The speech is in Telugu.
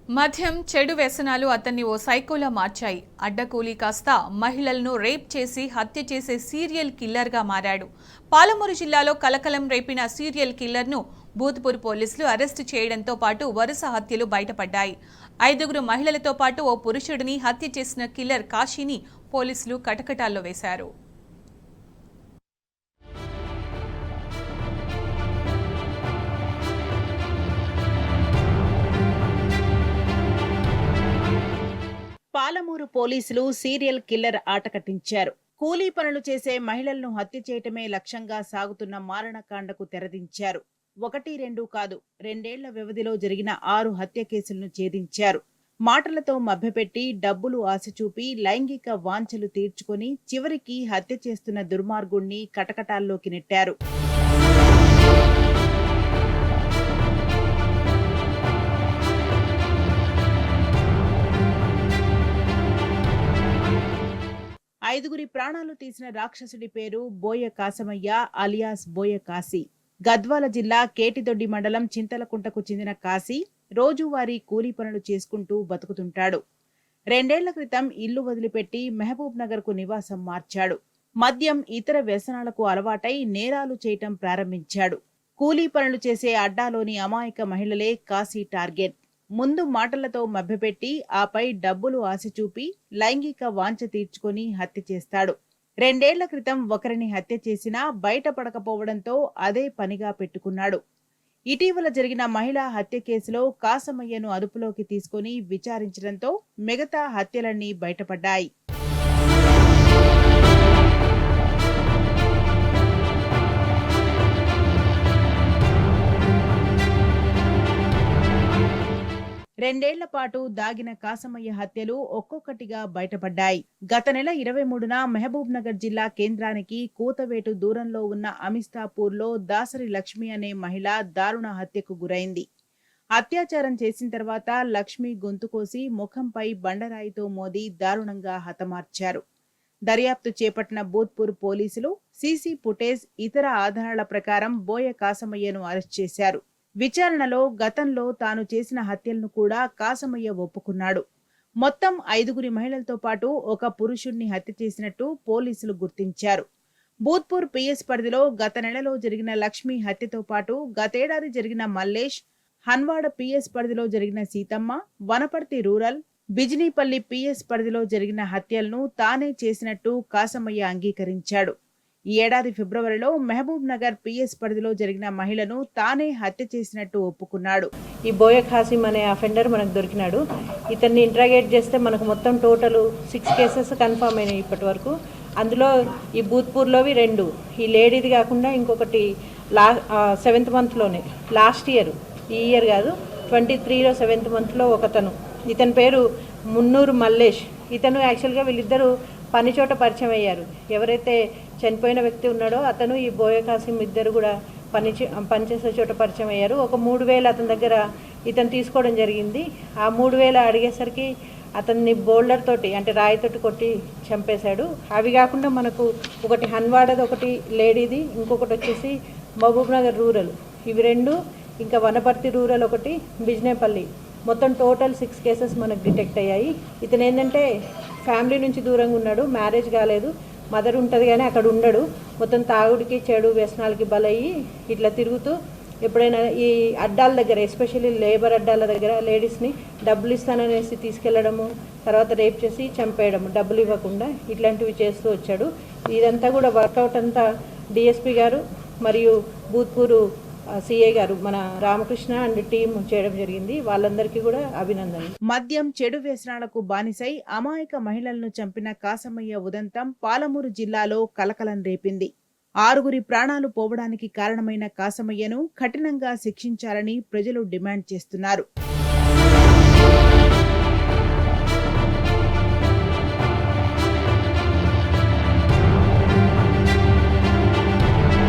మద్యం చెడు వ్యసనాలు అతన్ని ఓ సైకోలా మార్చాయి. అడ్డకూలీ కాస్త మహిళలను రేప్ చేసి హత్య చేసే సీరియల్ కిల్లర్గా మారాడు. పాలమూరు జిల్లాలో కలకలం రేపిన సీరియల్ కిల్లర్ను భూత్పూర్ పోలీసులు అరెస్టు చేయడంతో పాటు వరుస హత్యలు బయటపడ్డాయి. 5 మహిళలతో పాటు ఓ పురుషుడిని హత్య చేసిన కిల్లర్ కాశీని పోలీసులు కటకటాల్లో వేశారు. పాలమూరు పోలీసులు సీరియల్ కిల్లర్ ఆట కట్టించారు. కూలీ పనులు చేసే మహిళలను హత్య చేయటమే లక్ష్యంగా సాగుతున్న మారణకాండకు తెరదించారు. 1-2 కాదు, 2 ఏళ్ల వ్యవధిలో జరిగిన 6 హత్య కేసులను ఛేదించారు. మాటలతో మభ్యపెట్టి డబ్బులు ఆశ చూపి లైంగిక వాంఛలు తీర్చుకొని చివరికి హత్య చేస్తున్న దుర్మార్గుణ్ణి కటకటాల్లోకి నెట్టారు. 5 ప్రాణాలు తీసిన రాక్షసుడి పేరు బోయ కాసమయ్య అలియాస్ బోయ కాశీ. గద్వాల జిల్లా కేటిదొడ్డి మండలం చింతలకుంటకు చెందిన కాశీ రోజువారీ కూలీ పనులు చేసుకుంటూ బతుకుతుంటాడు. 2 ఏళ్ల క్రితం ఇల్లు వదిలిపెట్టి మహబూబ్ నగర్ కు నివాసం మార్చాడు. మద్యం ఇతర వ్యసనాలకు అలవాటై నేరాలు చేయటం ప్రారంభించాడు. కూలీ పనులు చేసే అడ్డాలోని అమాయక మహిళలే కాశీ టార్గెట్. ముందు మాటలతో మభ్యపెట్టి ఆపై డబ్బులు ఆశ చూపి లైంగిక వాంఛ తీర్చుకొని హత్య చేస్తాడు. 2 ఏళ్ల క్రితం ఒకరిని హత్య చేసినా బయటపడకపోవడంతో అదే పనిగా పెట్టుకున్నాడు. ఇటీవల జరిగిన మహిళా హత్య కేసులో కాసమయ్యను అదుపులోకి తీసుకుని విచారించడంతో మిగతా హత్యలన్నీ బయటపడ్డాయి. 2 ఏళ్ల పాటు దాగిన కాసమయ్య హత్యలు ఒక్కొక్కటిగా బయటపడ్డాయి. గత నెల 23న మహబూబ్ నగర్ జిల్లా కేంద్రానికి కూతవేటు దూరంలో ఉన్న అమిస్తాపూర్లో దాసరి లక్ష్మి అనే మహిళ దారుణ హత్యకు గురైంది. అత్యాచారం చేసిన తర్వాత లక్ష్మి గొంతు కోసి ముఖంపై బండరాయితో మోది దారుణంగా హతమార్చారు. దర్యాప్తు చేపట్టిన భూత్పూర్ పోలీసులు సీసీ ఫుటేజ్, ఇతర ఆధారాల ప్రకారం బోయ కాసమయ్యను అరెస్ట్ చేశారు. విచారణలో గతంలో తాను చేసిన హత్యలను కూడా కాసమయ్య ఒప్పుకున్నాడు. మొత్తం 5 మహిళలతో పాటు ఒక పురుషుణ్ణి హత్య చేసినట్టు పోలీసులు గుర్తించారు. భూత్పూర్ పిఎస్ పరిధిలో గత నెలలో జరిగిన లక్ష్మి హత్యతో పాటు గతేడాది జరిగిన మల్లేష్, హన్వాడ పిఎస్ పరిధిలో జరిగిన సీతమ్మ, వనపర్తి రూరల్, బిజినీపల్లి పిఎస్ పరిధిలో జరిగిన హత్యలను తానే చేసినట్టు కాసమయ్య అంగీకరించాడు. ఈ ఏడాది ఫిబ్రవరిలో మహబూబ్ నగర్ పిఎస్ పరిధిలో జరిగిన మహిళను తానే హత్య చేసినట్టు ఒప్పుకున్నాడు. ఈ బోయ ఖాసిం అనే అఫెండర్ మనకు దొరికినాడు. ఇతన్ని ఇంట్రాగేట్ చేస్తే మనకు మొత్తం టోటల్ 6 కేసెస్ కన్ఫర్మ్ అయినాయి ఇప్పటి వరకు. అందులో ఈ భూత్పూర్లోవి 2, ఈ లేడీది కాకుండా ఇంకొకటి 7th మంత్లోనే, లాస్ట్ ఇయర్, ఈ ఇయర్ కాదు 23లో 7th మంత్లో ఒకతను, ఇతని పేరు మున్నూరు మల్లేష్. ఇతను యాక్చువల్గా వీళ్ళిద్దరూ పనిచోట పరిచయం అయ్యారు. ఎవరైతే చనిపోయిన వ్యక్తి ఉన్నాడో అతను ఈ బోయ కాసిం ఇద్దరు కూడా పనిచేసే చోట పరిచయం అయ్యారు. ఒక 3,000 అతని దగ్గర ఇతను తీసుకోవడం జరిగింది. ఆ 3,000 అడిగేసరికి అతన్ని బోల్డర్ తోటి, అంటే రాయితోటి కొట్టి చంపేశాడు. అవి కాకుండా మనకు ఒకటి హన్వాడది, ఒకటి లేడీది, ఇంకొకటి వచ్చేసి మహబూబ్ నగర్ రూరల్, ఇవి 2, ఇంకా వనపర్తి రూరల్ ఒకటి, బిజినేపల్లి, మొత్తం టోటల్ 6 కేసెస్ మనకు డిటెక్ట్ అయ్యాయి. ఇతను ఏంటంటే ఫ్యామిలీ నుంచి దూరంగా ఉన్నాడు, మ్యారేజ్ కాలేదు, మదర్ ఉంటుంది కానీ అక్కడ ఉండడు. మొత్తం తాగుడికి, చెడు వ్యసనాలకి బలయ్యి ఇట్లా తిరుగుతూ ఎప్పుడైనా ఈ అడ్డాల దగ్గర, ఎస్పెషల్లీ లేబర్ అడ్డాల దగ్గర లేడీస్ని డబ్బులు ఇస్తాననేసి తీసుకెళ్లడము, తర్వాత రేప్ చేసి చంపేయడము డబ్బులు ఇవ్వకుండా, ఇట్లాంటివి చేస్తూ వచ్చాడు. ఇదంతా కూడా వర్కౌట్ అంతా డిఎస్పీ గారు మరియు భూత్పూరు సిఐ గారు, మన రామకృష్ణ అండ్ టీం చేయడం జరిగింది. వాళ్ళందరికీ కూడా అభినందనలు. మద్యం, చెడు వ్యసనాలకు బానిసై అమాయక మహిళలను చంపిన కాసమయ్య ఉదంతం పాలమూరు జిల్లాలో కలకలం రేపింది. 6 ప్రాణాలు పోవడానికి కారణమైన కాసమయ్యను కఠినంగా శిక్షించాలని ప్రజలు డిమాండ్ చేస్తున్నారు.